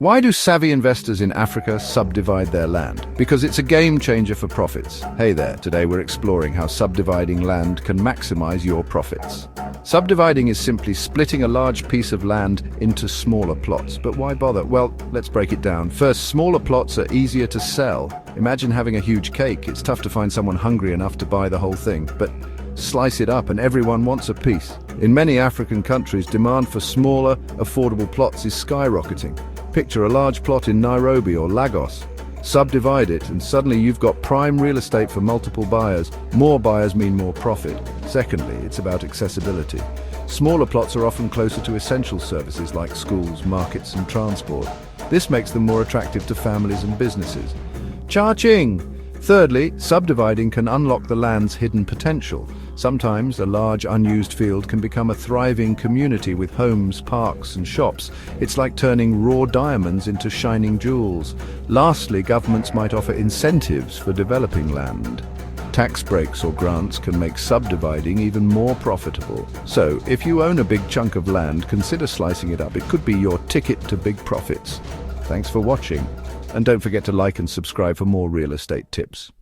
Why do savvy investors in Africa subdivide their land? Because it's a game changer for profits. Hey there, today we're exploring how subdividing land can maximize your profits. Subdividing is simply splitting a large piece of land into smaller plots. But why bother? Well, let's break it down. First, smaller plots are easier to sell. Imagine having a huge cake. It's tough to find someone hungry enough to buy the whole thing. But slice it up and everyone wants a piece. In many African countries, demand for smaller, affordable plots is skyrocketing. Picture a large plot in Nairobi or Lagos. Subdivide it and suddenly you've got prime real estate for multiple buyers. More buyers mean more profit. Secondly, it's about accessibility. Smaller plots are often closer to essential services like schools, markets and transport. This makes them more attractive to families and businesses. Cha-ching! Thirdly, subdividing can unlock the land's hidden potential. Sometimes a large unused field can become a thriving community with homes, parks and shops. It's like turning raw diamonds into shining jewels. Lastly, governments might offer incentives for developing land. Tax breaks or grants can make subdividing even more profitable. So, if you own a big chunk of land, consider slicing it up. It could be your ticket to big profits. Thanks for watching. And don't forget to like and subscribe for more real estate tips.